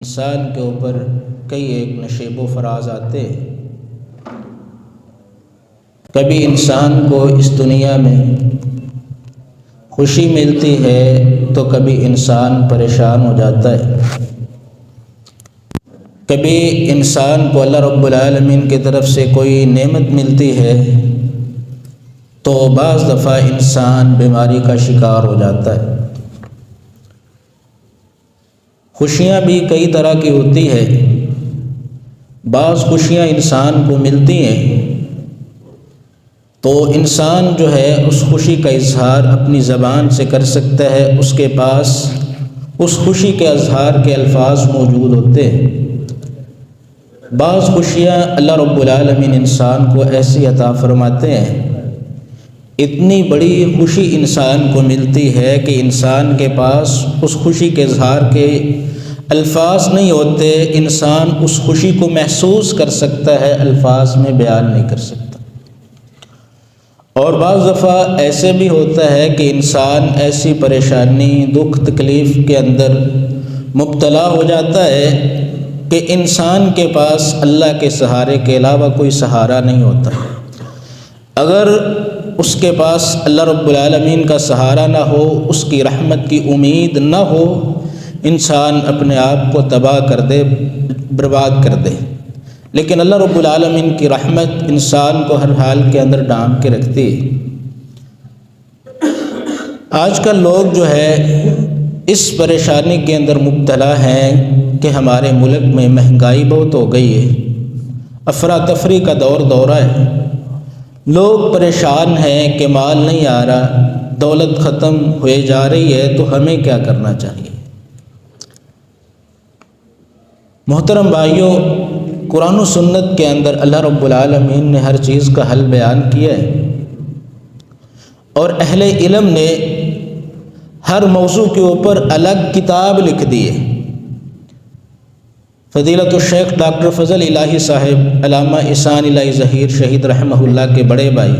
انسان کے اوپر کئی ایک نشیب و فراز آتے، کبھی انسان کو اس دنیا میں خوشی ملتی ہے تو کبھی انسان پریشان ہو جاتا ہے۔ کبھی انسان کو اللہ رب العالمین کی طرف سے کوئی نعمت ملتی ہے تو بعض دفعہ انسان بیماری کا شکار ہو جاتا ہے۔ خوشیاں بھی کئی طرح کی ہوتی ہے، بعض خوشیاں انسان کو ملتی ہیں تو انسان جو ہے اس خوشی کا اظہار اپنی زبان سے کر سکتا ہے، اس کے پاس اس خوشی کے اظہار کے الفاظ موجود ہوتے ہیں۔ بعض خوشیاں اللہ رب العالمین انسان کو ایسی عطا فرماتے ہیں، اتنی بڑی خوشی انسان کو ملتی ہے کہ انسان کے پاس اس خوشی کے اظہار کے الفاظ نہیں ہوتے، انسان اس خوشی کو محسوس کر سکتا ہے، الفاظ میں بیان نہیں کر سکتا۔ اور بعض دفعہ ایسے بھی ہوتا ہے کہ انسان ایسی پریشانی، دکھ، تکلیف کے اندر مبتلا ہو جاتا ہے کہ انسان کے پاس اللہ کے سہارے کے علاوہ کوئی سہارا نہیں ہوتا۔ اگر اس کے پاس اللہ رب العالمین کا سہارا نہ ہو، اس کی رحمت کی امید نہ ہو، انسان اپنے آپ کو تباہ کر دے، برباد کر دے۔ لیکن اللہ رب العالمین کی رحمت انسان کو ہر حال کے اندر ڈھانپ کے رکھتی ہے۔ آج کل لوگ جو ہے اس پریشانی کے اندر مبتلا ہیں کہ ہمارے ملک میں مہنگائی بہت ہو گئی ہے، افراتفری کا دور ہے، لوگ پریشان ہیں کہ مال نہیں آ رہا، دولت ختم ہوئے جا رہی ہے، تو ہمیں کیا کرنا چاہیے؟ محترم بھائیوں، قرآن و سنت کے اندر اللہ رب العالمین نے ہر چیز کا حل بیان کیا ہے، اور اہل علم نے ہر موضوع کے اوپر الگ کتاب لکھ دی ہے۔ فضیلت الشیخ ڈاکٹر فضل الہی صاحب، علامہ احسان الہی ظہیر شہید رحمہ اللہ کے بڑے بھائی،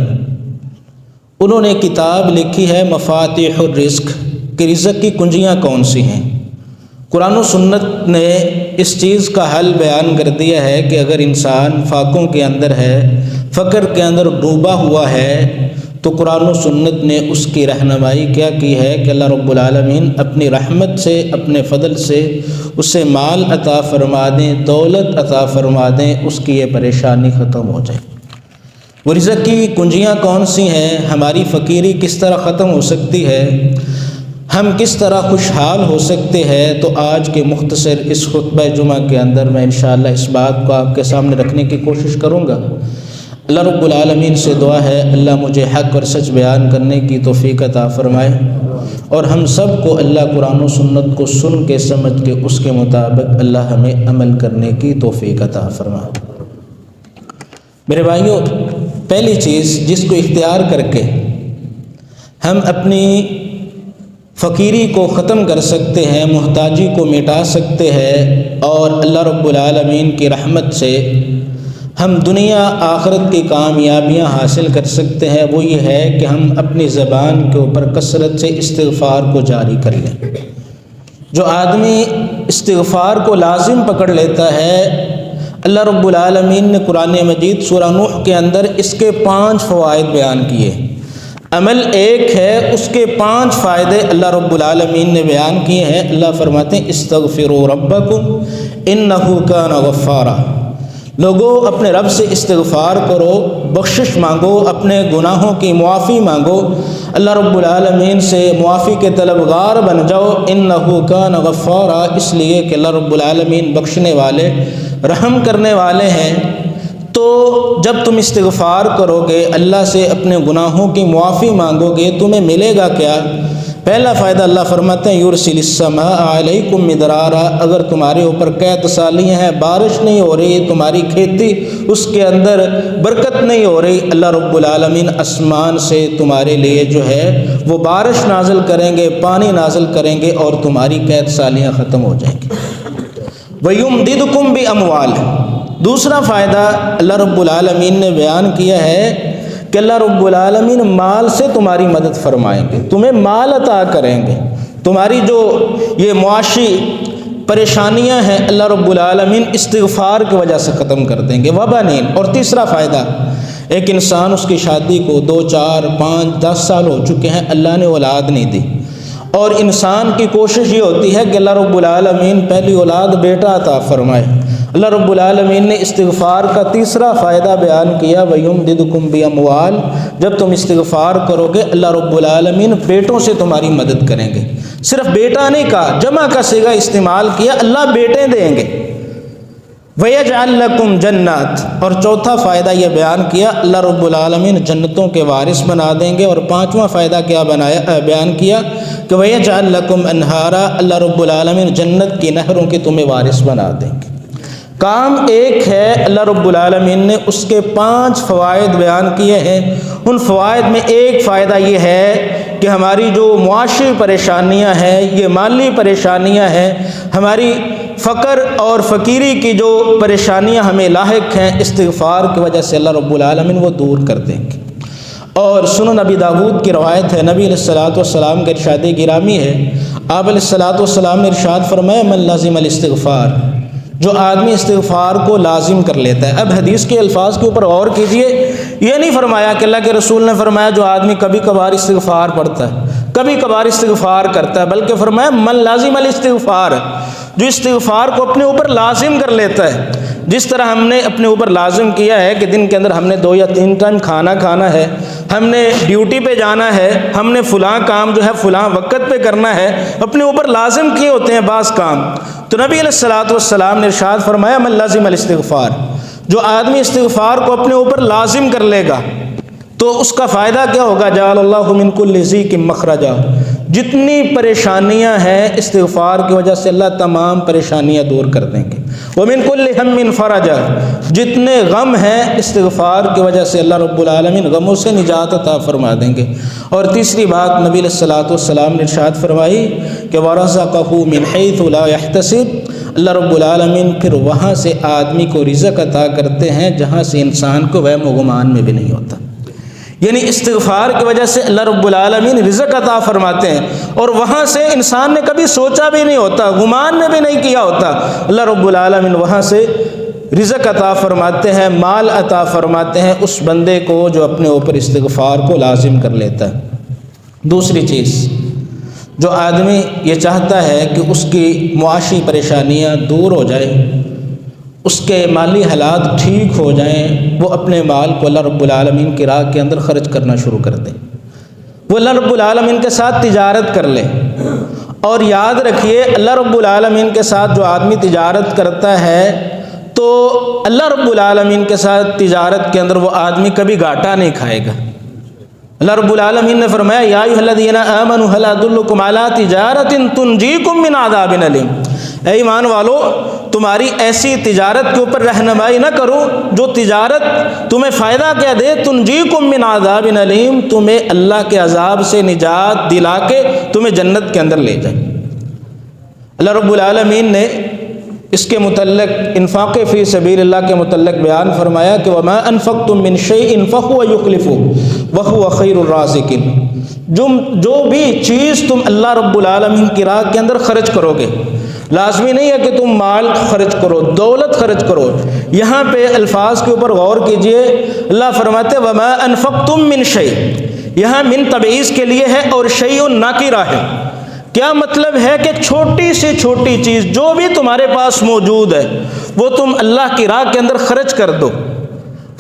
انہوں نے کتاب لکھی ہے مفاتیح الرزق، کہ رزق کی کنجیاں کون سی ہیں۔ قرآن و سنت نے اس چیز کا حل بیان کر دیا ہے کہ اگر انسان فاقوں کے اندر ہے، فقر کے اندر ڈوبا ہوا ہے، تو قرآن و سنت نے اس کی رہنمائی کیا کی ہے کہ اللہ رب العالمین اپنی رحمت سے، اپنے فضل سے اسے مال عطا فرما دیں، دولت عطا فرما دیں، اس کی یہ پریشانی ختم ہو جائے۔ وہ رزق کی کنجیاں کون سی ہیں، ہماری فقیری کس طرح ختم ہو سکتی ہے، ہم کس طرح خوشحال ہو سکتے ہیں، تو آج کے مختصر اس خطبہ جمعہ کے اندر میں انشاءاللہ اس بات کو آپ کے سامنے رکھنے کی کوشش کروں گا۔ اللہ رب العالمین سے دعا ہے اللہ مجھے حق اور سچ بیان کرنے کی توفیق عطا فرمائے، اور ہم سب کو اللہ قرآن و سنت کو سن کے سمجھ کے اس کے مطابق اللہ ہمیں عمل کرنے کی توفیق عطا فرمائے۔ میرے بھائیوں، پہلی چیز جس کو اختیار کر کے ہم اپنی فقیری کو ختم کر سکتے ہیں، محتاجی کو مٹا سکتے ہیں، اور اللہ رب العالمین کی رحمت سے ہم دنیا آخرت کی کامیابیاں حاصل کر سکتے ہیں، وہ یہ ہے کہ ہم اپنی زبان کے اوپر کثرت سے استغفار کو جاری کر لیں۔ جو آدمی استغفار کو لازم پکڑ لیتا ہے، اللہ رب العالمین نے قرآن مجید سورہ نوح کے اندر اس کے 5 فوائد بیان کیے۔ عمل ایک ہے، اس کے 5 فائدے اللہ رب العالمین نے بیان کیے ہیں۔ اللہ فرماتے ہیں استغفروا ربکم انہ کان غفارا، لوگو اپنے رب سے استغفار کرو، بخشش مانگو، اپنے گناہوں کی معافی مانگو، اللہ رب العالمین سے معافی کے طلبگار بن جاؤ۔ انہ کان غفارا، اس لیے کہ اللہ رب العالمین بخشنے والے، رحم کرنے والے ہیں۔ تو جب تم استغفار کرو گے، اللہ سے اپنے گناہوں کی معافی مانگو گے، تمہیں ملے گا کیا؟ پہلا فائدہ اللہ فرماتے ہیں یرسل السماء علیکم مدرارا، اگر تمہارے اوپر قحط سالیاں ہیں، بارش نہیں ہو رہی، تمہاری کھیتی اس کے اندر برکت نہیں ہو رہی، اللہ رب العالمین آسمان سے تمہارے لیے جو ہے وہ بارش نازل کریں گے، پانی نازل کریں گے، اور تمہاری قحط سالیاں ختم ہو جائیں گی۔ وَيُمْدِدْكُمْ بِأَمْوَالٍ، دوسرا فائدہ اللہ رب العالمین نے بیان کیا ہے کہ اللہ رب العالمین مال سے تمہاری مدد فرمائیں گے، تمہیں مال عطا کریں گے، تمہاری جو یہ معاشی پریشانیاں ہیں اللہ رب العالمین استغفار کی وجہ سے ختم کر دیں گے. وبنین، اور تیسرا فائدہ، ایک انسان اس کی شادی کو 2 4 5 10 سال ہو چکے ہیں، اللہ نے اولاد نہیں دی، اور انسان کی کوشش یہ ہوتی ہے کہ اللہ رب العالمین پہلی اولاد بیٹا عطا فرمائے. اللہ رب العالمین نے استغفار کا تیسرا فائدہ بیان کیا، وَيُمْدِدْكُمْ بِأَمْوَالٍ، جب تم استغفار کرو گے اللہ رب العالمین بیٹوں سے تمہاری مدد کریں گے. صرف بیٹا نہیں کہا، جمع کا صیغہ استعمال کیا، اللہ بیٹے دیں گے. وَيَجْعَلْ لَكُمْ جَنَّاتٍ، اور چوتھا فائدہ یہ بیان کیا، اللہ رب العالمین جنتوں کے وارث بنا دیں گے. اور پانچواں فائدہ کیا بیان کیا کہ وَيَجْعَلْ لَكُمْ أَنْهَارًا، اللہ رب العالمین جنت کی نہروں کے تمہیں وارث بنا دیں گے. کام ایک ہے، اللہ رب العالمین نے اس کے 5 فوائد بیان کیے ہیں. ان فوائد میں ایک فائدہ یہ ہے کہ ہماری جو معاشی پریشانیاں ہیں، یہ مالی پریشانیاں ہیں، ہماری فقر اور فقیری کی جو پریشانیاں ہمیں لاحق ہیں، استغفار کی وجہ سے اللہ رب العالمین وہ دور کر دیں گے. اور سنن ابی داود کی روایت ہے، نبی علیہ الصلوۃ والسلام کے ارشاد گرامی ہے، آپ علیہ الصلوۃ والسلام نے ارشاد فرمایا، من لازم الاستغفار، جو آدمی استغفار کو لازم کر لیتا ہے. اب حدیث کے الفاظ کے اوپر غور کیجئے، یہ نہیں فرمایا کہ اللہ کے رسول نے فرمایا جو آدمی کبھی کبھار استغفار پڑھتا ہے، کبھی کبھار استغفار کرتا ہے، بلکہ فرمایا من لازم الاستغفار، جو استغفار کو اپنے اوپر لازم کر لیتا ہے. جس طرح ہم نے اپنے اوپر لازم کیا ہے کہ دن کے اندر ہم نے 2 یا 3 ٹائم کھانا کھانا ہے، ہم نے ڈیوٹی پہ جانا ہے، ہم نے فلاں کام جو ہے فلاں وقت پہ کرنا ہے، اپنے اوپر لازم کیے ہوتے ہیں بعض کام. تو نبی علیہ الصلوۃ والسلام نے ارشاد فرمایا من لازم الاستغفار، جو آدمی استغفار کو اپنے اوپر لازم کر لے گا تو اس کا فائدہ کیا ہوگا، جعل اللہ من کل ضیق مخرجا، جتنی پریشانیاں ہیں استغفار کی وجہ سے اللہ تمام پریشانیاں دور کر دیں گے. ومن کل ہم فرجا، جتنے غم ہیں استغفار کی وجہ سے اللہ رب العالمین غموں سے نجات عطا فرما دیں گے. اور تیسری بات نبی علیہ الصلوۃ والسلام نے ارشاد فرمائی کہ ورزقہ من حیث لا یحتسب، اللہ رب العالمین پھر وہاں سے آدمی کو رزق عطا کرتے ہیں جہاں سے انسان کو وہم و گمان میں بھی نہیں ہوتا. یعنی استغفار کی وجہ سے اللہ رب العالمین رزق عطا فرماتے ہیں، اور وہاں سے انسان نے کبھی سوچا بھی نہیں ہوتا، گمان میں بھی نہیں کیا ہوتا، اللہ رب العالمین وہاں سے رزق عطا فرماتے ہیں، مال عطا فرماتے ہیں اس بندے کو جو اپنے اوپر استغفار کو لازم کر لیتا ہے. دوسری چیز، جو آدمی یہ چاہتا ہے کہ اس کی معاشی پریشانیاں دور ہو جائیں، اس کے مالی حالات ٹھیک ہو جائیں، وہ اپنے مال کو اللہ رب العالمین کی راہ کے اندر خرچ کرنا شروع کر دے، وہ اللہ رب العالمین کے ساتھ تجارت کر لے. اور یاد رکھیے اللہ رب العالمین کے ساتھ جو آدمی تجارت کرتا ہے تو اللہ رب العالمین کے ساتھ تجارت کے اندر وہ آدمی کبھی گھاٹا نہیں کھائے گا. اللہ رب العالمین نے فرمایا یا ایھا الذین آمنوا هل ادلکم علی تجارۃ تنجیکم من عذاب الیم، اے ایمان والو تمہاری ایسی تجارت کے اوپر رہنمائی نہ کرو جو تجارت تمہیں فائدہ کیا دے، تنجیکم من عذاب الیم، تمہیں اللہ کے عذاب سے نجات دلا کے تمہیں جنت کے اندر لے جائے. اللہ رب العالمین نے اس کے متعلق انفاق فی سبیل اللہ کے متعلق بیان فرمایا کہ وما انفقتم من شیء فهو یخلفہ وهو خیر الرازقین، جو بھی چیز تم اللہ رب العالمین کی راہ کے اندر خرچ کرو گے، لازمی نہیں ہے کہ تم مال خرچ کرو، دولت خرچ کرو. یہاں پہ الفاظ کے اوپر غور کیجئے، اللہ فرماتے وما انفقتم من شیء، یہاں من تبعیض کے لیے ہے اور شیء ناکرہ ہے. کیا مطلب ہے کہ چھوٹی سے چھوٹی چیز جو بھی تمہارے پاس موجود ہے وہ تم اللہ کی راہ کے اندر خرچ کر دو،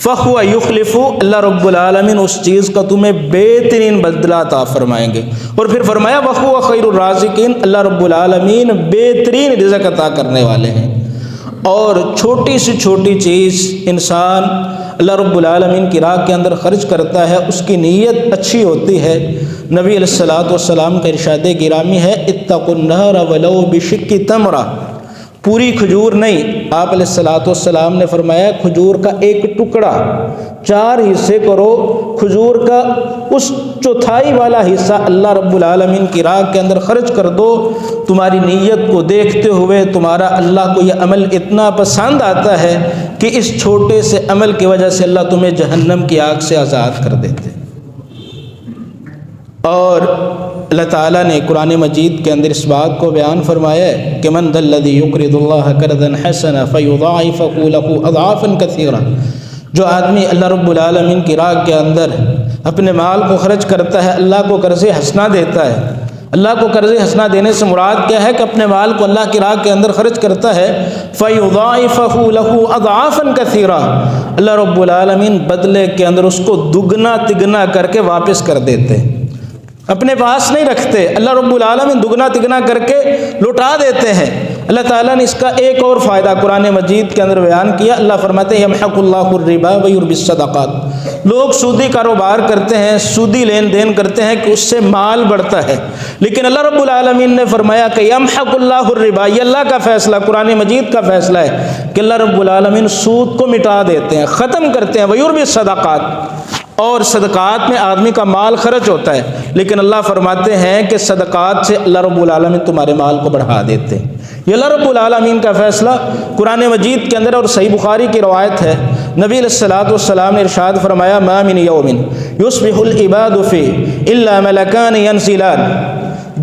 فَهُوَ يُخْلِفُ، اللہ رب العالمین اس چیز کا تمہیں بہترین بدلہ عطا فرمائیں گے. اور پھر فرمایا وَهُوَ خَيْرُ الرَّازِقِينَ، اللہ رب العالمین بہترین رزق عطا کرنے والے ہیں. اور چھوٹی سے چھوٹی چیز انسان اللہ رب العالمین کی راہ کے اندر خرچ کرتا ہے، اس کی نیت اچھی ہوتی ہے. نبی علیہ الصلوۃ والسلام کا ارشاد گرامی ہے اتقوا النار ولو بشق تمرہ، پوری کھجور نہیں، آپ علیہ الصلوۃ والسلام نے فرمایا کھجور کا ایک ٹکڑا 4 حصے کرو، کھجور کا اس چوتھائی والا حصہ اللہ رب العالمین کی راہ کے اندر خرچ کر دو. تمہاری نیت کو دیکھتے ہوئے تمہارا اللہ کو یہ عمل اتنا پسند آتا ہے کہ اس چھوٹے سے عمل کی وجہ سے اللہ تمہیں جہنم کی آگ سے آزاد کر دیتے. اور اللہ تعالیٰ نے قرآن مجید کے اندر اس بات کو بیان فرمایا ہے کہ من ذا الذی یقرض اللہ قرضا حسنا فیضاعفہ لہ اضعافا کثیرا، جو آدمی اللہ رب العالمین کی راہ کے اندر اپنے مال کو خرچ کرتا ہے، اللہ کو قرض حسنہ دیتا ہے۔ اللہ کو قرض حسنہ دینے سے مراد کیا ہے کہ اپنے مال کو اللہ کی راہ کے اندر خرچ کرتا ہے، فَيُضَاعِفَهُ لَهُ أَضْعَافًا كَثِيرًا، اللہ رب العالمین بدلے کے اندر اس کو دگنا تگنا کر کے واپس کر دیتے ہیں، اپنے پاس نہیں رکھتے، اللہ رب العالمین دگنا تگنا کر کے لوٹا دیتے ہیں۔ اللہ تعالیٰ نے اس کا ایک اور فائدہ قرآن مجید کے اندر بیان کیا۔ اللہ فرماتے ہیں یمحق اللہ الربا ویربی الصدقات، لوگ سودی کاروبار کرتے ہیں، سودی لین دین کرتے ہیں کہ اس سے مال بڑھتا ہے، لیکن اللہ رب العالمین نے فرمایا کہ یمحق اللہ الربا، یہ اللہ کا فیصلہ، قرآن مجید کا فیصلہ ہے کہ اللہ رب العالمین سود کو مٹا دیتے ہیں، ختم کرتے ہیں، ویربی الصدقات، اور صدقات میں آدمی کا مال خرچ ہوتا ہے، لیکن اللہ فرماتے ہیں کہ صدقات سے اللہ رب العالمین تمہارے مال کو بڑھا دیتے ہیں۔ یہ اللہ رب العالمین کا فیصلہ قرآن مجید کے اندر، اور صحیح بخاری کی روایت ہے، نبی علیہ الصلوۃ والسلام نے ارشاد فرمایا ما من یوم یصبح العباد فیہ الا ملکان ینزلان،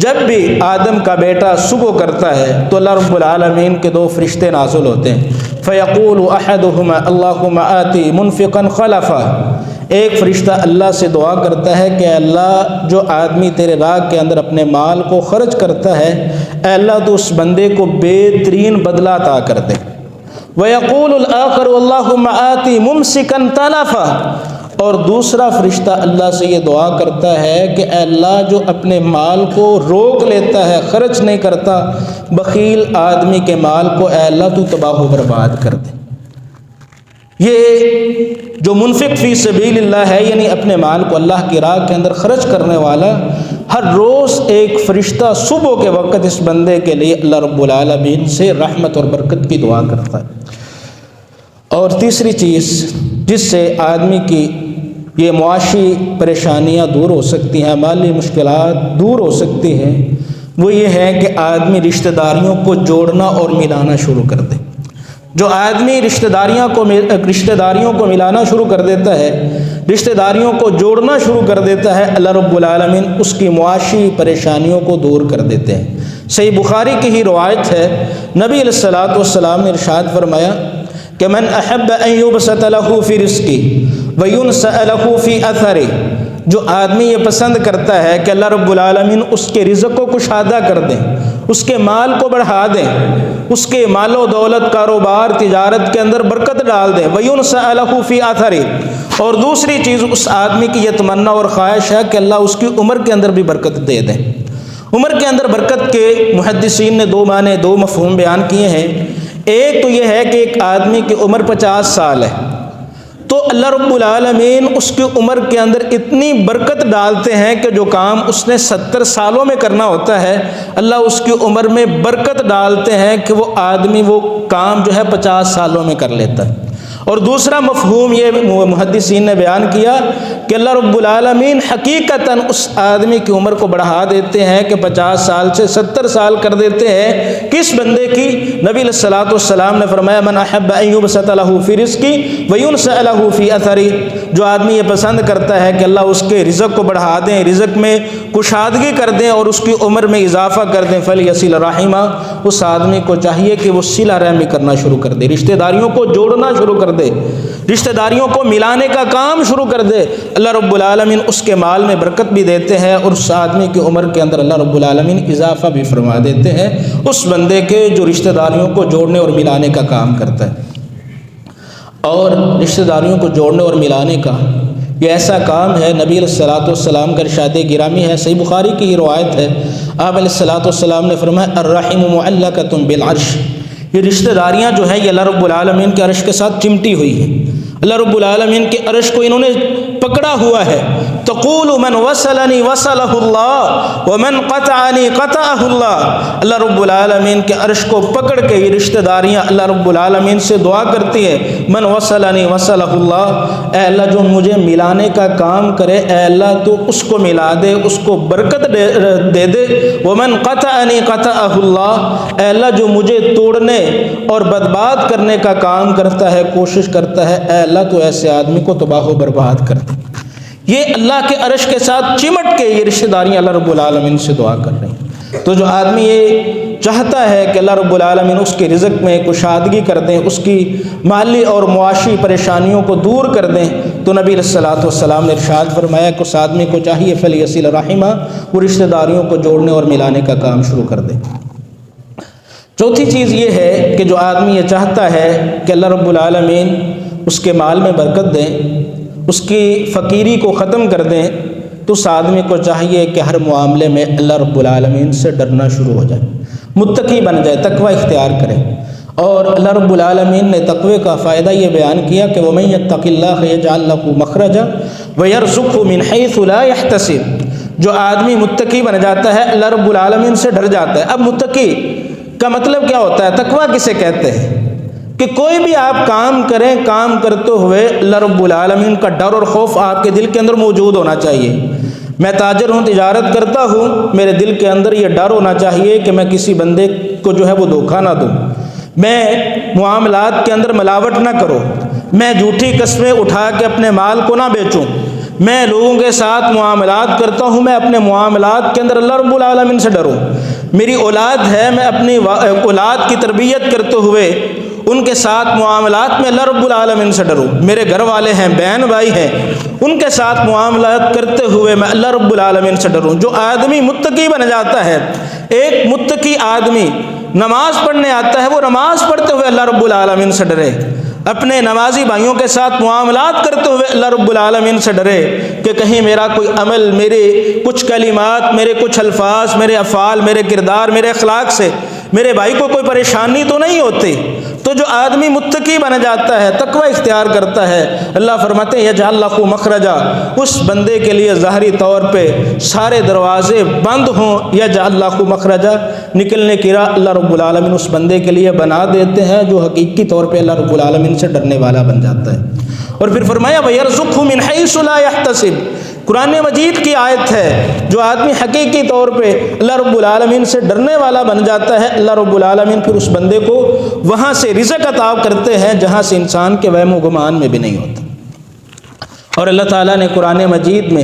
جب بھی آدم کا بیٹا صبح کرتا ہے تو اللہ رب العالمین کے دو فرشتے نازل ہوتے ہیں، فیقول احدہما اللہم آتی منفقا خلفا، ایک فرشتہ اللہ سے دعا کرتا ہے کہ اللہ جو آدمی تیرے راہ کے اندر اپنے مال کو خرچ کرتا ہے، اے اللہ تو اس بندے کو بہترین بدلہ عطا کر دے۔ وَيَقُولُ الْآخَرُ اللَّهُمَّ آتِ مُمْسِكًا تَلَفًا، اور دوسرا فرشتہ اللہ سے یہ دعا کرتا ہے کہ اے اللہ جو اپنے مال کو روک لیتا ہے، خرچ نہیں کرتا، بخیل آدمی کے مال کو اے اللہ تو تباہ و برباد کر دے۔ یہ جو منفق فی سبیل اللہ ہے، یعنی اپنے مال کو اللہ کی راہ کے اندر خرچ کرنے والا، ہر روز ایک فرشتہ صبح کے وقت اس بندے کے لیے اللہ رب العالمین سے رحمت اور برکت کی دعا کرتا ہے۔ اور تیسری چیز جس سے آدمی کی یہ معاشی پریشانیاں دور ہو سکتی ہیں، مالی مشکلات دور ہو سکتی ہیں، وہ یہ ہے کہ آدمی رشتہ داریوں کو جوڑنا اور ملانا شروع کر دے۔ جو آدمی رشتہ داریوں کو ملانا شروع کر دیتا ہے، رشتہ داریوں کو جوڑنا شروع کر دیتا ہے، اللہ رب العالمین اس کی معاشی پریشانیوں کو دور کر دیتے ہیں۔ صحیح بخاری کی ہی روایت ہے، نبی علیہ الصلوۃ والسلام نے ارشاد فرمایا کہ من احب ان یبسط له فی رزقہ وینسأ له فی اثرہ، جو آدمی یہ پسند کرتا ہے کہ اللہ رب العالمین اس کے رزق کو کشادہ کر دیں، اس کے مال کو بڑھا دیں، اس کے مال و دولت، کاروبار، تجارت کے اندر برکت ڈال دیں، وَيُنْسَأَ لَهُ فِي أَثَرِهِ، اور دوسری چیز اس آدمی کی یہ تمنا اور خواہش ہے کہ اللہ اس کی عمر کے اندر بھی برکت دے دیں۔ عمر کے اندر برکت کے محدثین نے دو معنی، دو مفہوم بیان کیے ہیں۔ ایک تو یہ ہے کہ ایک آدمی کی عمر 50 سال ہے تو اللہ رب العالمین اس کی عمر کے اندر اتنی برکت ڈالتے ہیں کہ جو کام اس نے 70 سالوں میں کرنا ہوتا ہے، اللہ اس کی عمر میں برکت ڈالتے ہیں کہ وہ آدمی وہ کام جو ہے 50 سالوں میں کر لیتا ہے۔ اور دوسرا مفہوم یہ محدثین نے بیان کیا کہ اللہ رب العالمین حقیقتاً اس آدمی کی عمر کو بڑھا دیتے ہیں کہ 50 سال سے 70 سال کر دیتے ہیں۔ کس بندے کی؟ نبی علیہ الصلوۃ والسلام نے فرمایا من احب ان یبسط له فی رزقہ وینسأ له فی اثرہ، جو آدمی یہ پسند کرتا ہے کہ اللہ اس کے رزق کو بڑھا دیں، رزق میں کشادگی کر دیں اور اس کی عمر میں اضافہ کر دیں، فلیصل رحمہ، اس آدمی کو چاہیے کہ وہ صلہ رحمی کرنا شروع کر دے، رشتہ داریوں کو جوڑنا شروع کر دے، رشتہ داریوں کو ملانے کا کام شروع کر دے۔ اللہ رب العالمین اس کے مال میں برکت بھی دیتے ہیں اور اس آدمی کی عمر کے اندر اللہ رب العالمین اضافہ بھی فرما دیتے ہیں اس بندے کے جو رشتہ داریوں کو جوڑنے اور ملانے کا کام کرتا ہے۔ اور رشتہ داریوں کو جوڑنے اور ملانے کا یہ ایسا کام ہے، نبی علیہ الصلوۃ والسلام کا ارشاد گرامی ہے، صحیح بخاری کی ہی روایت ہے، آپ علیہ الصلوۃ والسلام نے فرمایا الرحم معلقۃ بالعرش، یہ رشتہ داریاں جو ہیں یہ اللہ رب العالمین کے عرش کے ساتھ چمٹی ہوئی ہیں، اللہ رب العالمین کے عرش کو انہوں نے پکڑا ہوا ہے۔ تقول من وصلنی وصلہ اللہ ومن قطعنی قطعہ اللہ، اللہ رب العالمین کے عرش کو پکڑ کے یہ رشتہ داریاں اللہ رب العالمین سے دعا کرتی ہے، من وصلنی وصلہ اللہ، اے اللہ جو مجھے ملانے کا کام کرے اے اللہ تو اس کو ملا دے، اس کو برکت دے دے، ومن قطعنی قطعہ اللہ، اے اللہ جو مجھے توڑنے اور برباد کرنے کا کام کرتا ہے، کوشش کرتا ہے، اے اللہ تو ایسے آدمی کو تباہ و برباد کر دے۔ یہ اللہ کے عرش کے ساتھ چمٹ کے یہ رشتہ داریاں اللہ رب العالمین سے دعا کر رہے ہیں۔ تو جو آدمی یہ چاہتا ہے کہ اللہ رب العالمین اس کے رزق میں کشادگی کر دیں، اس کی مالی اور معاشی پریشانیوں کو دور کر دیں، تو نبی علیہ الصلوۃ والسلام نے ارشاد فرمایا کہ اس آدمی کو چاہیے فلیصل رحمہ، وہ رشتہ داریوں کو جوڑنے اور ملانے کا کام شروع کر دے۔ چوتھی چیز یہ ہے کہ جو آدمی یہ چاہتا ہے کہ اللہ رب العالمین اس کے مال میں برکت دیں، اس کی فقیری کو ختم کر دیں، تو اس آدمی کو چاہیے کہ ہر معاملے میں اللہ رب العالمین سے ڈرنا شروع ہو جائے، متقی بن جائے، تقوی اختیار کرے۔ اور اللہ رب العالمین نے تقوی کا فائدہ یہ بیان کیا کہ وَمَن يَتَّقِ اللَّهَ يَجْعَل لَّهُ مَخْرَجًا وَيَرْزُقْهُ مِنْ حَيْثُ لَا يَحْتَسِبُ۔ جو آدمی متقی بن جاتا ہے اللہ رب العالمین سے ڈر جاتا ہے۔ اب متقی کا مطلب کیا ہوتا ہے؟ تقوی کسے کہتے ہیں؟ کہ کوئی بھی آپ کام کریں، کام کرتے ہوئے اللہ رب العالمین کا ڈر اور خوف آپ کے دل کے اندر موجود ہونا چاہیے۔ میں تاجر ہوں، تجارت کرتا ہوں، میرے دل کے اندر یہ ڈر ہونا چاہیے کہ میں کسی بندے کو جو ہے وہ دھوکہ نہ دوں، میں معاملات کے اندر ملاوٹ نہ کروں، میں جھوٹی قسمیں اٹھا کے اپنے مال کو نہ بیچوں، میں لوگوں کے ساتھ معاملات کرتا ہوں، میں اپنے معاملات کے اندر اللہ رب العالمین سے ڈروں۔ میری اولاد ہے، میں اپنی اولاد کی تربیت کرتے ہوئے ان کے ساتھ معاملات میں اللہ رب العالمین سے ڈروں۔ میرے گھر والے ہیں، بہن بھائی ہیں، ان کے ساتھ معاملات کرتے ہوئے میں اللہ رب العالمین سے ڈروں۔ جو آدمی متقی بن جاتا ہے، ایک متقی آدمی نماز پڑھنے آتا ہے، وہ نماز پڑھتے ہوئے اللہ رب العالمین سے ڈرے، اپنے نمازی بھائیوں کے ساتھ معاملات کرتے ہوئے اللہ رب العالمین سے ڈرے کہ کہیں میرا کوئی عمل، میرے کچھ کلمات، میرے کچھ الفاظ، میرے افعال، میرے کردار، میرے اخلاق سے میرے بھائی کو کوئی پریشانی تو نہیں ہوتی۔ تو جو آدمی متقی بن جاتا ہے، تقوی اختیار کرتا ہے، اللہ فرماتے ہیں یجعل لہ مخرجا، اس بندے کے لیے ظاہری طور پہ سارے دروازے بند ہوں، یجعل لہ مخرجا، نکلنے کی راہ اللہ رب العالمین اس بندے کے لیے بنا دیتے ہیں جو حقیقی طور پہ اللہ رب العالمین سے ڈرنے والا بن جاتا ہے۔ اور پھر فرمایا وَيَرْزُقْهُ مِنْ حَيْثُ لَا يَحْتَسِبُ، قرآن مجید کی آیت ہے، جو آدمی حقیقی طور پہ اللہ رب العالمین سے ڈرنے والا بن جاتا ہے، اللہ رب العالمین پھر اس بندے کو وہاں سے رزق عطا کرتے ہیں جہاں سے انسان کے وہم و گمان میں بھی نہیں ہوتا۔ اور اللہ تعالیٰ نے قرآن مجید میں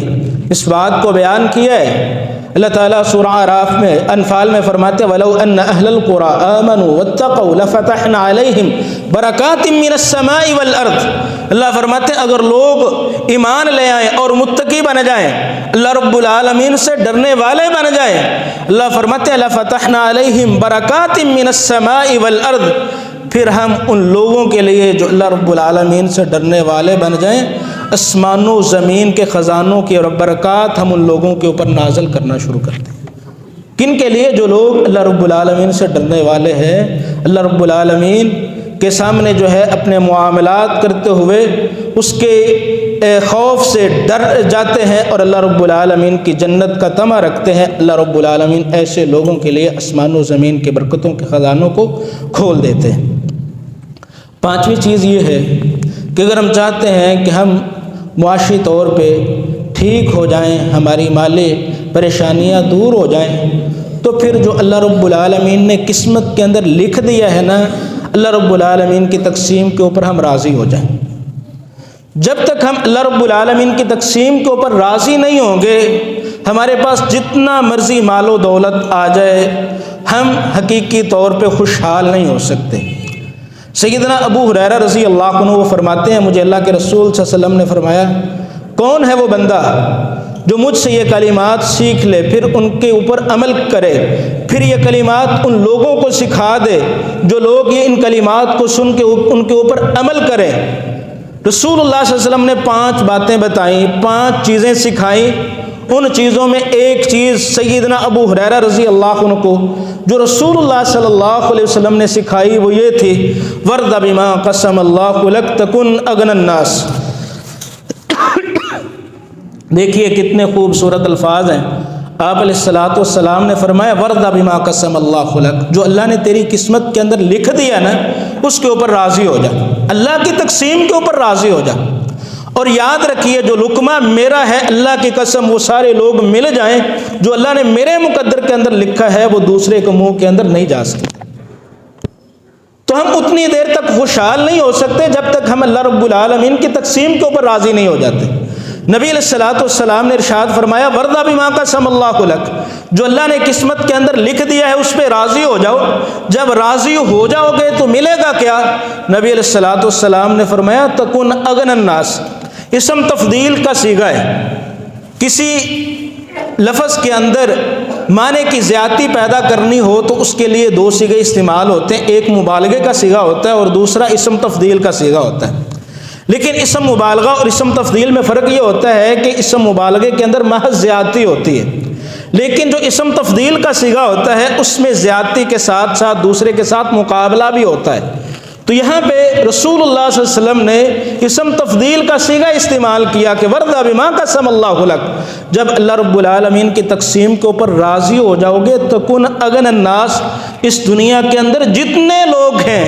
اس بات کو بیان کیا ہے۔ اللہ تعالیٰ سورہ اعراف میں، انفال میں فرماتے وَلَوْ أَنَّ أَهْلَ الْقُرَىٰ آمَنُوا وَاتَّقَوْا لَفَتَحْنَا عَلَيْهِمْ بَرَكَاتٍ مِّنَ السَّمَاءِ وَالْأَرْضِ، اللہ فرماتے اگر لوگ ایمان لے آئیں اور متقی بن جائیں، اللہ رب العالمین سے ڈرنے والے بن جائیں، اللہ فرماتے لَفَتَحْنَا عَلَيْهِمْ بَرَكَاتٍ مِّنَ السَّمَاءِ وَالْأَرْضِ، پھر ہم ان لوگوں کے لیے جو اللہ رب العالمین سے ڈرنے والے بن جائیں، آسمان و زمین کے خزانوں کی اور برکات ہم ان لوگوں کے اوپر نازل کرنا شروع کرتے ہیں۔ کن کے لیے؟ جو لوگ اللہ رب العالمین سے ڈرنے والے ہیں، اللہ رب العالمین کے سامنے جو ہے اپنے معاملات کرتے ہوئے اس کے خوف سے ڈر جاتے ہیں اور اللہ رب العالمین کی جنت کا طمع رکھتے ہیں، اللہ رب العالمین ایسے لوگوں کے لیے آسمان و زمین کے برکتوں کے خزانوں کو کھول دیتے ہیں۔ پانچویں چیز یہ ہے کہ اگر ہم چاہتے ہیں کہ ہم معاشی طور پہ ٹھیک ہو جائیں، ہماری مالی پریشانیاں دور ہو جائیں، تو پھر جو اللہ رب العالمین نے قسمت کے اندر لکھ دیا ہے نا، اللہ رب العالمین کی تقسیم کے اوپر ہم راضی ہو جائیں۔ جب تک ہم اللہ رب العالمین کی تقسیم کے اوپر راضی نہیں ہوں گے، ہمارے پاس جتنا مرضی مال و دولت آ جائے، ہم حقیقی طور پہ خوشحال نہیں ہو سکتے۔ سیدنا ابو ہریرہ رضی اللہ عنہ وہ فرماتے ہیں مجھے اللہ کے رسول صلی اللہ علیہ وسلم نے فرمایا کون ہے وہ بندہ جو مجھ سے یہ کلمات سیکھ لے، پھر ان کے اوپر عمل کرے، پھر یہ کلمات ان لوگوں کو سکھا دے جو لوگ یہ ان کلمات کو سن کے ان کے اوپر عمل کریں۔ رسول اللہ صلی اللہ علیہ وسلم نے 5 باتیں بتائیں، 5 چیزیں سکھائیں۔ ان چیزوں میں ایک چیز سیدنا ابو ہریرہ رضی اللہ عنہ کو جو رسول اللہ صلی اللہ علیہ وسلم نے سکھائی وہ یہ تھی وَرْضَ بِمَا قَسَمَ اللَّهُ لَكَ تَكُنْ أَغْنَى النَّاسِ۔ دیکھیے کتنے خوبصورت الفاظ ہیں۔ آپ علیہ الصلوۃ والسلام نے فرمایا وَرْضَ بِمَا قَسَمَ اللَّهُ لَكَ، جو اللہ نے تیری قسمت کے اندر لکھ دیا نا اس کے اوپر راضی ہو جا، اللہ کی تقسیم کے اوپر راضی ہو جا۔ اور یاد رکھیے جو لقمہ میرا ہے اللہ کی قسم وہ سارے لوگ مل جائیں، جو اللہ نے میرے مقدر کے اندر لکھا ہے وہ دوسرے کے منہ کے اندر نہیں جا سکتے۔ تو ہم اتنی دیر تک خوشحال نہیں ہو سکتے جب تک ہم اللہ رب العالمین کی تقسیم کے اوپر راضی نہیں ہو جاتے۔ نبی علیہ الصلوۃ والسلام نے ارشاد فرمایا وَرْضَ بِمَا قَسَمَ اللَّهُ لَكَ، جو اللہ نے قسمت کے اندر لکھ دیا ہے اس پہ راضی ہو جاؤ۔ جب راضی ہو جاؤ گے تو ملے گا کیا؟ نبی علیہ الصلوۃ والسلام نے فرمایا تکن اغنى الناس، اسم تفضیل کا صیغہ ہے۔ کسی لفظ کے اندر معنی کی زیادتی پیدا کرنی ہو تو اس کے لیے دو صیغے استعمال ہوتے ہیں، ایک مبالغے کا صیغہ ہوتا ہے اور دوسرا اسم تفضیل کا صیغہ ہوتا ہے۔ لیکن اسم مبالغہ اور اسم تفضیل میں فرق یہ ہوتا ہے کہ اسم مبالغے کے اندر محض زیادتی ہوتی ہے، لیکن جو اسم تفضیل کا صیغہ ہوتا ہے اس میں زیادتی کے ساتھ ساتھ دوسرے کے ساتھ مقابلہ بھی ہوتا ہے۔ تو یہاں پہ رسول اللہ صلی اللہ علیہ وسلم نے اسم تفضیل کا صیغہ استعمال کیا کہ وَرْضَ بِمَا قَسَمَ اللَّهُ لَكَ، جب اللہ رب العالمین کی تقسیم کے اوپر راضی ہو جاؤ گے تکن اغنى الناس، اس دنیا کے اندر جتنے لوگ ہیں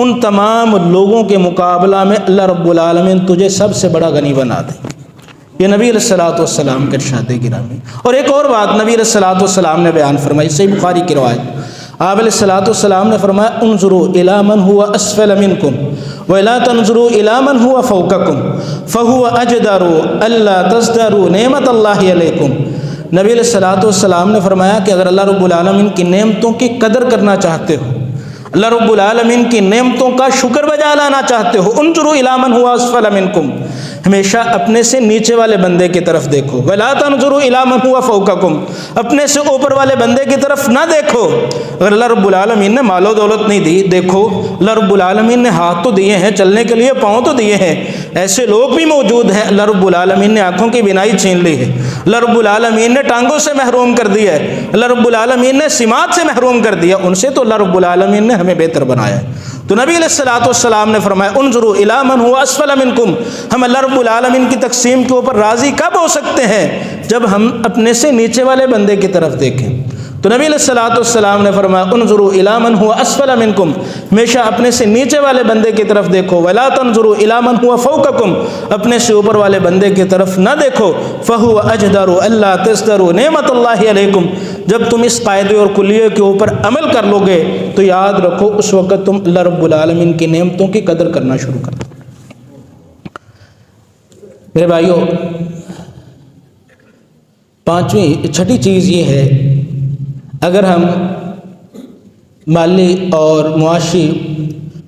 ان تمام لوگوں کے مقابلہ میں اللہ رب العالمین تجھے سب سے بڑا غنی بنا دے۔ یہ نبی علیہ الصلوۃ والسلام کے ارشاد گرامی۔ اور ایک اور بات نبی علیہ الصلوۃ والسلام نے بیان فرمائی، صحیح بخاری کی روایت، آپ علیہ الصلوۃ والسلام نے فرمایا انظروا الی من هو اسفل منکم ولا تنظروا الی من هو فوقکم فهو اجدر الا تزدروا نعمت اللہ علیکم۔ نبی علیہ الصلوۃ والسلام نے فرمایا کہ اگر اللہ رب العالمین کی نعمتوں کی قدر کرنا چاہتے ہو، اللہ رب العالمین کی نعمتوں کا شکر بجا لانا چاہتے ہو، انظروا الی من هو اسفل منکم، ہمیشہ اپنے سے نیچے والے بندے کی طرف دیکھو، ولا تنظروا الی من هو فوقکم، اپنے سے اوپر والے بندے کی طرف نہ دیکھو۔ اگر اللہ رب العالمین نے مال و دولت نہیں دی، دیکھو اللہ رب العالمین نے ہاتھ تو دیے ہیں، چلنے کے لیے پاؤں تو دیے ہیں، ایسے لوگ بھی موجود ہیں اللہ رب العالمین نے آنکھوں کی بینائی چھین لی ہے، اللہ رب العالمین نے ٹانگوں سے محروم کر دیا ہے، اللہ رب العالمین نے سماعت سے محروم کر دیا، ان سے تو اللہ رب العالمین نے ہمیں بہتر بنایا ہے۔ تو نبی علیہ الصلوۃ والسلام نے فرمایا انظروا الی من هو اسفل منکم، ہم اللہ رب العالمین کی تقسیم کے اوپر راضی کب ہو سکتے ہیں؟ جب ہم اپنے سے نیچے والے بندے کی طرف دیکھیں۔ تو نبی علیہ الصلوۃ والسلام نے فرمایا انظروا الی من هو اسفل منکم، ہمیشہ اپنے سے نیچے والے بندے کی طرف دیکھو، ولا تنظروا الی من هو فوقکم، اپنے سے اوپر والے بندے کی طرف نہ دیکھو، فهو اجدر الا تزدروا نعمت اللہ علیکم۔ جب تم اس قاعدے اور کلیے کے اوپر عمل کر لو گے تو یاد رکھو اس وقت تم اللہ رب العالمین کی نعمتوں کی قدر کرنا شروع کر دو۔ میرے بھائیوں، چھٹی چیز یہ ہے، اگر ہم مالی اور معاشی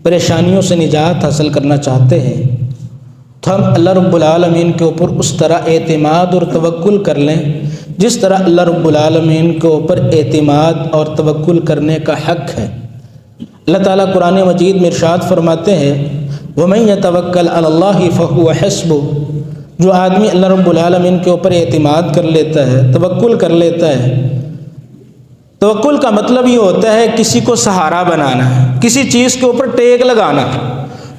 پریشانیوں سے نجات حاصل کرنا چاہتے ہیں تو ہم اللہ رب العالمین کے اوپر اس طرح اعتماد اور توکل کر لیں جس طرح اللہ رب العالمین کے اوپر اعتماد اور توکل کرنے کا حق ہے۔ اللہ تعالیٰ قرآن مجید میں ارشاد فرماتے ہیں وَمَن يَتَوَكَّلْ عَلَى اللَّهِ فَهُوَ حَسْبُهُ، جو آدمی اللہ رب العالمین کے اوپر اعتماد کر لیتا ہے، توکل کر لیتا ہے۔ توکل کا مطلب یہ ہوتا ہے کسی کو سہارا بنانا، کسی چیز کے اوپر ٹیک لگانا،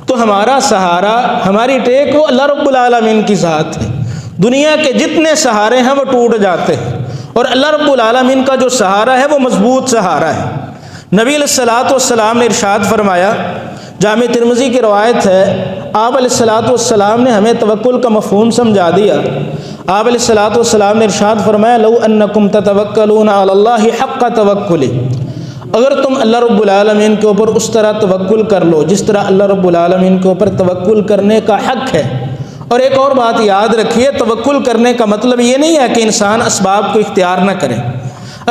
تو ہمارا سہارا، ہماری ٹیک وہ اللہ رب العالمین کی ذات ہے۔ دنیا کے جتنے سہارے ہیں وہ ٹوٹ جاتے ہیں اور اللہ رب العالمین کا جو سہارا ہے وہ مضبوط سہارا ہے۔ نبی علیہ الصلوۃ والسلام نے ارشاد فرمایا، جامع ترمذی کی روایت ہے، آپ علیہ الصلوۃ والسلام نے ہمیں توکل کا مفہوم سمجھا دیا۔ آپ علیہ الصلوۃ والسلام نے ارشاد فرمایا لو انکم تتوکلون علی اللہ حق توکلہ، اگر تم اللہ رب العالمین کے اوپر اس طرح توکل کر لو جس طرح اللہ رب العالمین کے اوپر توکل کرنے کا حق ہے۔ اور ایک اور بات یاد رکھیے، توکل کرنے کا مطلب یہ نہیں ہے کہ انسان اسباب کو اختیار نہ کرے،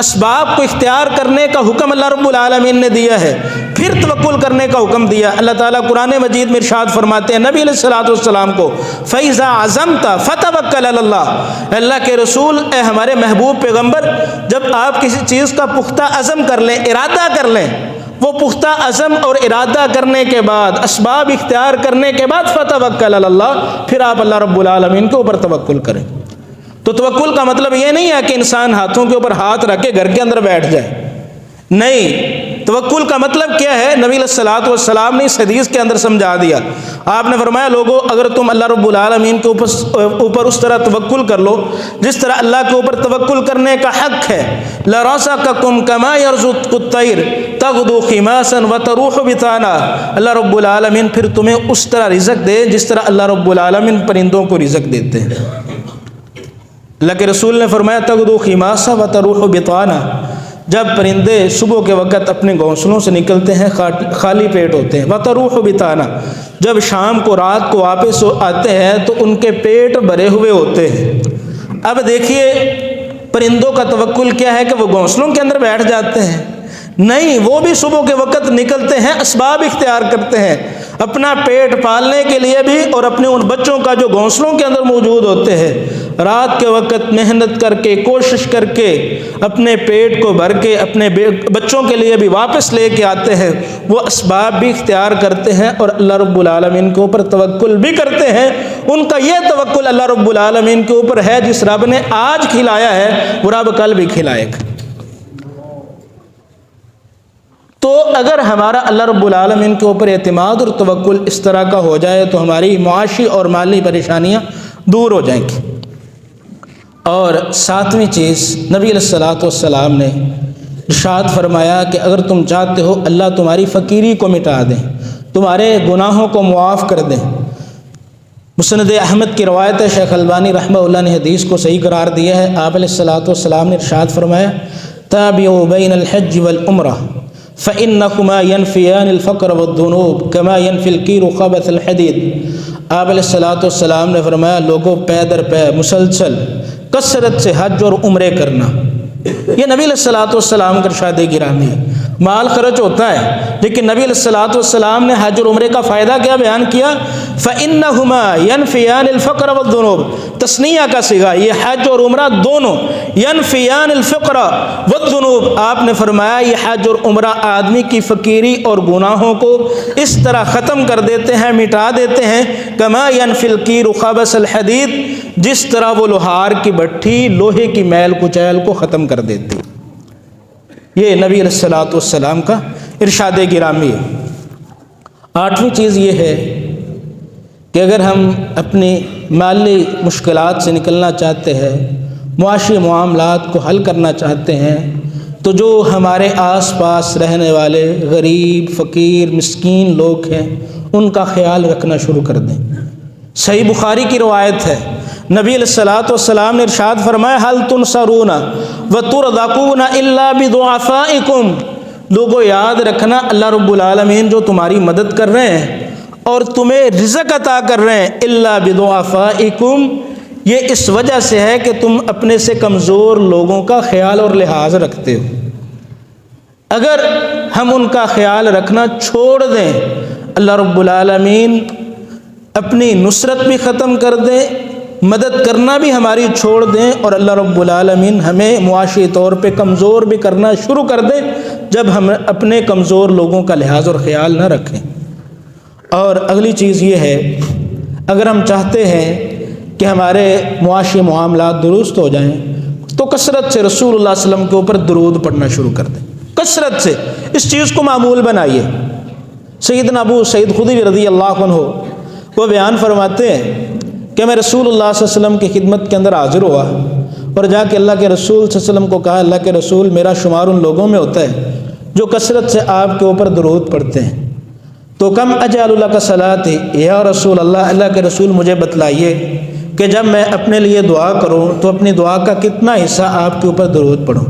اسباب کو اختیار کرنے کا حکم اللہ رب العالمین نے دیا ہے، پھر توکل کرنے کا حکم دیا۔ اللہ تعالیٰ قرآن مجید میں ارشاد فرماتے ہیں نبی علیہ الصلوۃ والسلام کو فَإِذَا عَزَمْتَ فَتَوَكَّلْ عَلَى اللَّهِ، اللہ کے رسول، اے ہمارے محبوب پیغمبر، جب آپ کسی چیز کا پختہ عزم کر لیں، ارادہ کر لیں، وہ پختہ عزم اور ارادہ کرنے کے بعد، اسباب اختیار کرنے کے بعد فَتَوَكَّلْ عَلَى اللَّهِ، پھر آپ اللہ رب العالمین کے اوپر توکل کریں۔ تو توکل کا مطلب یہ نہیں ہے کہ انسان ہاتھوں کے اوپر ہاتھ رکھ کے گھر کے اندر بیٹھ جائے، نہیں، توکل کا مطلب کیا ہے نبی علیہ الصلوۃ والسلام نے اس حدیث کے اندر سمجھا دیا۔ آپ نے فرمایا لوگو، اگر تم اللہ رب العالمین کے اوپر اس طرح توکل کر لو جس طرح اللہ کے اوپر توکل کرنے کا حق ہے، لَرَزَقَكُمْ كَمَا يَرْزُقُ الطَّيْرُ تَغْدُو خِمَاسًا وَتَرُوحُ بِطَانًا، اللہ رب العالمین پھر تمہیں اس طرح رزق دے جس طرح اللہ رب العالمین پرندوں کو رزق دیتے ہیں۔ اللہ کے رسول نے فرمایا تغدو خماسا وتروح بطانا، جب پرندے صبح کے وقت اپنے گھونسلوں سے نکلتے ہیں خالی پیٹ ہوتے ہیں، وَتَرُوحُ بِطَانًا، جب شام کو رات کو واپس آتے ہیں تو ان کے پیٹ بھرے ہوئے ہوتے ہیں۔ اب دیکھیے پرندوں کا توکل کیا ہے کہ وہ گھونسلوں کے اندر بیٹھ جاتے ہیں؟ نہیں، وہ بھی صبح کے وقت نکلتے ہیں، اسباب اختیار کرتے ہیں اپنا پیٹ پالنے کے لیے بھی، اور اپنے ان بچوں کا جو گھونسلوں کے اندر موجود ہوتے ہیں، رات کے وقت محنت کر کے کوشش کر کے اپنے پیٹ کو بھر کے اپنے بچوں کے لیے بھی واپس لے کے آتے ہیں، وہ اسباب بھی اختیار کرتے ہیں اور اللہ رب العالمین کے اوپر توکل بھی کرتے ہیں۔ ان کا یہ توکل اللہ رب العالمین کے اوپر ہے، جس رب نے آج کھلایا ہے وہ رب کل بھی کھلائے گا۔ تو اگر ہمارا اللہ رب العالمین کے اوپر اعتماد اور توکل اس طرح کا ہو جائے تو ہماری معاشی اور مالی پریشانیاں دور ہو جائیں گی۔ اور ساتویں چیز، نبی علیہ الصلوۃ والسلام نے ارشاد فرمایا کہ اگر تم چاہتے ہو اللہ تمہاری فقیری کو مٹا دیں، تمہارے گناہوں کو معاف کر دیں۔ مسند احمد کی روایت ہے، شیخ البانی رحمہ اللہ نے حدیث کو صحیح قرار دیا ہے۔ آپ علیہ الصلوۃ والسلام نے ارشاد فرمایا تابعوا بین الحج والعمرہ فإنهما ينفيان الفقر والذنوب كما ينفي القير خبث الحديد۔ آپ علیہ الصلوۃ والسلام نے فرمایا لوگوں پے در پے مسلسل کثرت سے حج اور عمرے کرنا، یہ نبی علیہ الصلوۃ والسلام کا ارشاد گرامی ہے۔ مال خرچ ہوتا ہے لیکن نبی علیہ الصلوۃ والسلام نے حج اور عمرے کا فائدہ کیا بیان کیا؟ فإنهما ينفيان الفقر والذنوب، تثنیہ کا صیغہ، یہ حج اور عمرہ دونوں، ينفيان الفقر والذنوب، آپ نے فرمایا یہ حج اور عمرہ آدمی کی فقیری اور گناہوں کو اس طرح ختم کر دیتے ہیں، مٹا دیتے ہیں، كما ينفي القير خبث الحديد، جس طرح وہ لوہار کی بھٹی لوہے کی میل کچیل کو ختم کر دیتی۔ یہ نبی علیہ الصلوۃ والسلام کا ارشاد گرامی ہے۔ آٹھویں چیز یہ ہے کہ اگر ہم اپنی مالی مشکلات سے نکلنا چاہتے ہیں، معاشی معاملات کو حل کرنا چاہتے ہیں، تو جو ہمارے آس پاس رہنے والے غریب فقیر مسکین لوگ ہیں ان کا خیال رکھنا شروع کر دیں۔ صحیح بخاری کی روایت ہے، نبی علیہ الصلوۃ والسلام نے ارشاد فرمایا هل تنصرون وترزقون الا بضعفائکم، لوگوں یاد رکھنا اللہ رب العالمین جو تمہاری مدد کر رہے ہیں اور تمہیں رزق عطا کر رہے ہیں، الا بضعفائکم، یہ اس وجہ سے ہے کہ تم اپنے سے کمزور لوگوں کا خیال اور لحاظ رکھتے ہو۔ اگر ہم ان کا خیال رکھنا چھوڑ دیں، اللہ رب العالمین اپنی نصرت بھی ختم کر دیں، مدد کرنا بھی ہماری چھوڑ دیں، اور اللہ رب العالمین ہمیں معاشی طور پہ کمزور بھی کرنا شروع کر دیں جب ہم اپنے کمزور لوگوں کا لحاظ اور خیال نہ رکھیں۔ اور اگلی چیز یہ ہے، اگر ہم چاہتے ہیں کہ ہمارے معاشی معاملات درست ہو جائیں تو کثرت سے رسول اللہ صلی اللہ علیہ وسلم کے اوپر درود پڑھنا شروع کر دیں، کثرت سے اس چیز کو معمول بنائیے۔ سیدنا ابو سعید خدری رضی اللہ عنہ وہ بیان فرماتے ہیں کہ میں رسول اللہ صلی اللہ علیہ وسلم کی خدمت کے اندر حاضر ہوا اور جا کے اللہ کے رسول صلی اللہ علیہ وسلم کو کہا اللہ کے رسول میرا شمار ان لوگوں میں ہوتا ہے جو کثرت سے آپ کے اوپر درود پڑھتے ہیں، تو کم اجعل اللہ کا صلاتی یا رسول اللہ، اللہ کے رسول مجھے بتلائیے کہ جب میں اپنے لیے دعا کروں تو اپنی دعا کا کتنا حصہ آپ کے اوپر درود پڑھوں؟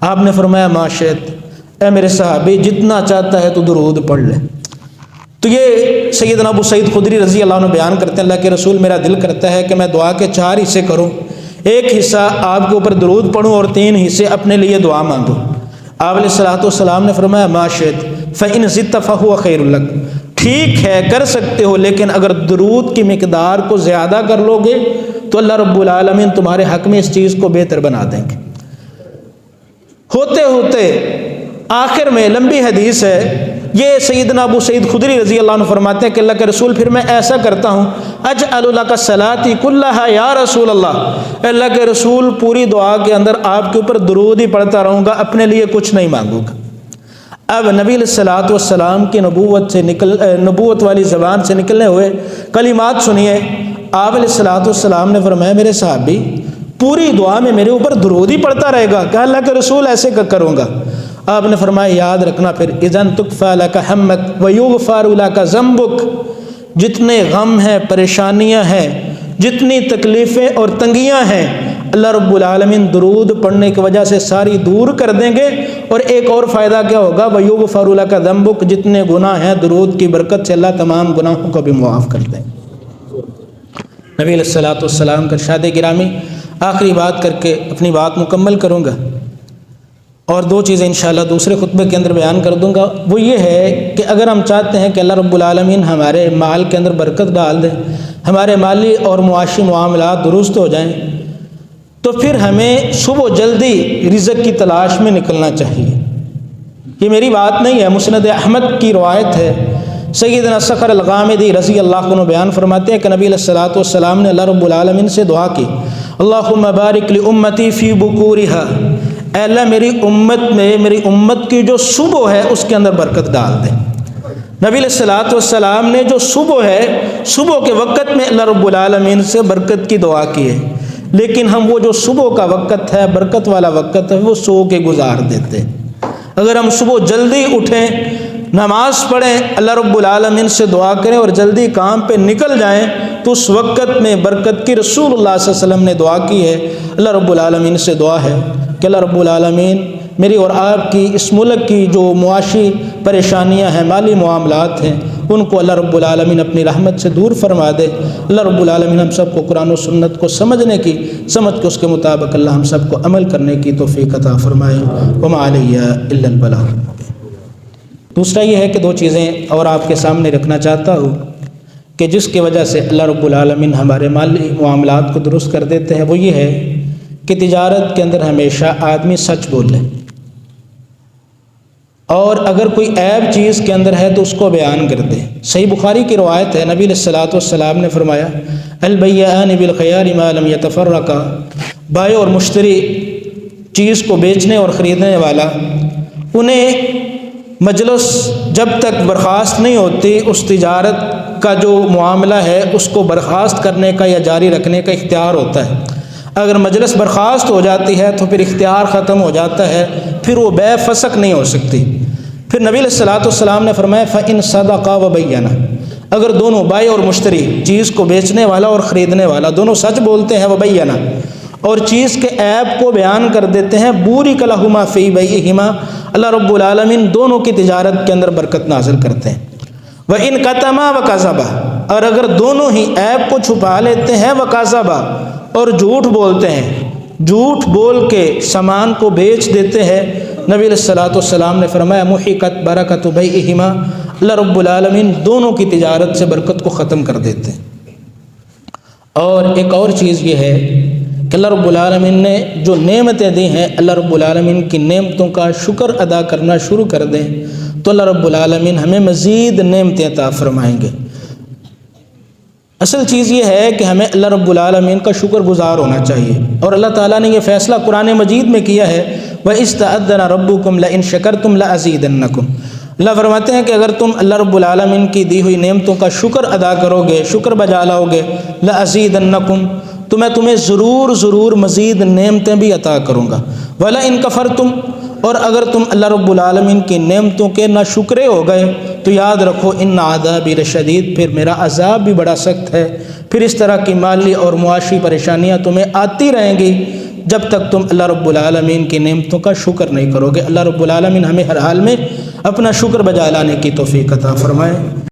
آپ نے فرمایا ما شئت، اے میرے صحابی جتنا چاہتا ہے تو درود پڑھ لے۔ تو یہ سیدنا ابو سعید خدری رضی اللہ عنہ بیان کرتے ہیں اللہ کے رسول میرا دل کرتا ہے کہ میں دعا کے 4 حصے کروں، ایک حصہ آپ کے اوپر درود پڑھوں اور 3 حصے اپنے لیے دعا مانگوں۔ آپ علیہ الصلوۃ والسلام نے فرمایا ما شئت فإن زدت فهو خیر لک، ٹھیک ہے کر سکتے ہو لیکن اگر درود کی مقدار کو زیادہ کر لو گے تو اللہ رب العالمین تمہارے حق میں اس چیز کو بہتر بنا دیں گے۔ ہوتے ہوتے آخر میں لمبی حدیث ہے، یہ سیدنا ابو سعید خدری رضی اللہ عنہ فرماتے ہیں کہ اللہ کے رسول پھر میں ایسا کرتا ہوں اجعل لک صلاتی کلھا یا رسول اللہ، اللہ کے رسول پوری دعا کے اندر آپ کے اوپر درود ہی پڑھتا رہوں گا، اپنے لیے کچھ نہیں مانگوں گا۔ اب نبی علیہ الصلوۃ والسلام کی نبوت والی زبان سے نکلنے ہوئے کلمات سنیے۔ آپ علیہ الصلوۃ والسلام نے فرمایا میرے صحابی پوری دعا میں میرے اوپر درود ہی پڑھتا رہے گا؟ کہ اللہ کے رسول ایسے کروں گا۔ آپ نے فرمایا یاد رکھنا پھر اذن تکفی لک ہمک ویغفر لک ذنبک، جتنے غم ہیں پریشانیاں ہیں جتنی تکلیفیں اور تنگیاں ہیں اللہ رب العالمین درود پڑھنے کی وجہ سے ساری دور کر دیں گے۔ اور ایک اور فائدہ کیا ہوگا، وَيُغْفَرُ لَكَ ذَنبُكَ، جتنے گناہ ہیں درود کی برکت سے اللہ تمام گناہوں کو بھی معاف کر دیں گے۔ نبی علیہ الصلوۃ والسلام کا ارشاد گرامی، آخری بات کر کے اپنی بات مکمل کروں گا، اور دو چیزیں انشاءاللہ دوسرے خطبے کے اندر بیان کر دوں گا۔ وہ یہ ہے کہ اگر ہم چاہتے ہیں کہ اللہ رب العالمین ہمارے مال کے اندر برکت ڈال دیں، ہمارے مالی اور معاشی معاملات درست ہو جائیں، تو پھر ہمیں صبح جلدی رزق کی تلاش میں نکلنا چاہیے۔ یہ میری بات نہیں ہے، مسند احمد کی روایت ہے۔ سیدنا صخر الغامدی رضی اللہ عنہ بیان فرماتے ہیں کہ نبی علیہ الصلوۃ والسلام نے اللہ رب العالمین سے دعا کی، اللہم بارک لامتی فی بکورها، اے اللہ میری امت میں، میری امت کی جو صبح ہے اس کے اندر برکت ڈال دے۔ نبی علیہ الصلوۃ والسلام نے جو صبح ہے، صبح کے وقت میں اللہ رب العالمین سے برکت کی دعا کی ہے، لیکن ہم وہ جو صبح کا وقت ہے، برکت والا وقت ہے، وہ سو کے گزار دیتے۔ اگر ہم صبح جلدی اٹھیں، نماز پڑھیں، اللہ رب العالمین سے دعا کریں اور جلدی کام پہ نکل جائیں، تو اس وقت میں برکت کی رسول اللہ صلی اللہ علیہ وسلم نے دعا کی ہے۔ اللہ رب العالمین سے دعا ہے کہ اللہ رب العالمین میری اور آپ کی، اس ملک کی جو معاشی پریشانیاں ہیں، مالی معاملات ہیں، ان کو اللہ رب العالمین اپنی رحمت سے دور فرما دے۔ اللہ رب العالمین ہم سب کو قرآن و سنت کو سمجھنے کی، سمجھ کے اس کے مطابق اللہ ہم سب کو عمل کرنے کی توفیق عطا فرمائے۔ وما علیہ الا البلاغ۔ دوسرا یہ ہے کہ دو چیزیں اور آپ کے سامنے رکھنا چاہتا ہوں کہ جس کی وجہ سے اللہ رب العالمین ہمارے مالی معاملات کو درست کر دیتے ہیں، وہ یہ ہے کہ تجارت کے اندر ہمیشہ آدمی سچ بولے، اور اگر کوئی عیب چیز کے اندر ہے تو اس کو بیان کر دے۔ صحیح بخاری کی روایت ہے، نبی علیہ الصلوۃ والسلام نے فرمایا، البیعان بالخیار ما لم یتفرقا، بائع اور مشتری، چیز کو بیچنے اور خریدنے والا، انہیں مجلس جب تک برخاست نہیں ہوتی، اس تجارت کا جو معاملہ ہے اس کو برخاست کرنے کا یا جاری رکھنے کا اختیار ہوتا ہے۔ اگر مجلس برخاست ہو جاتی ہے تو پھر اختیار ختم ہو جاتا ہے، پھر وہ بے فسق نہیں ہو سکتی۔ پھر نبی علیہ الصلوۃ والسلام نے فرمایا فَإِن صَدَقَا وَبَيَّنَا، اگر دونوں بائع اور مشتری، چیز کو بیچنے والا اور خریدنے والا، دونوں سچ بولتے ہیں، وَبَيَّنَا، اور چیز کے عیب کو بیان کر دیتے ہیں، بُورِكَ لَهُمَا فِي بَيْعِهِمَا، اللہ رب العالمین دونوں کی تجارت کے اندر برکت نازل کرتے ہیں۔ وَإِن كَتَمَا وَكَذَبَا، اور اگر دونوں ہی عیب کو چھپا لیتے ہیں، وَكَذَبَا، اور جھوٹ بولتے ہیں، جھوٹ بول کے سامان کو بیچ دیتے ہیں، نبی علیہ الصلوۃ والسلام نے فرمایا محقت برکت بیعہما، اللہ رب العالمین دونوں کی تجارت سے برکت کو ختم کر دیتے ہیں۔ اور ایک اور چیز یہ ہے کہ اللہ رب العالمین نے جو نعمتیں دی ہیں، اللہ رب العالمین کی نعمتوں کا شکر ادا کرنا شروع کر دیں تو اللہ رب العالمین ہمیں مزید نعمتیں عطا فرمائیں گے۔ اصل چیز یہ ہے کہ ہمیں اللہ رب العالمین کا شکر گزار ہونا چاہیے، اور اللہ تعالیٰ نے یہ فیصلہ قرآن مجید میں کیا ہے، وَإِذْ تَأَذَّنَ رَبُّكُمْ لَئِن شَكَرْتُمْ لَأَزِيدَنَّكُمْ، اللہ فرماتے ہیں کہ اگر تم اللہ رب العالمین کی دی ہوئی نعمتوں کا شکر ادا کرو گے، شکر بجا لاؤ گے، لَأَزِيدَنَّكُمْ، تو میں تمہیں ضرور مزید نعمتیں بھی عطا کروں گا، وَلَئِن كَفَرْتُمْ، اور اگر تم اللہ رب العالمین کی نعمتوں کے نہ شکرے ہو گئے تو یاد رکھو ان عذابی لشدید، پھر میرا عذاب بھی بڑا سخت ہے۔ پھر اس طرح کی مالی اور معاشی پریشانیاں تمہیں آتی رہیں گی جب تک تم اللہ رب العالمین کی نعمتوں کا شکر نہیں کرو گے۔ اللہ رب العالمین ہمیں ہر حال میں اپنا شکر بجا لانے کی توفیق عطا فرمائے۔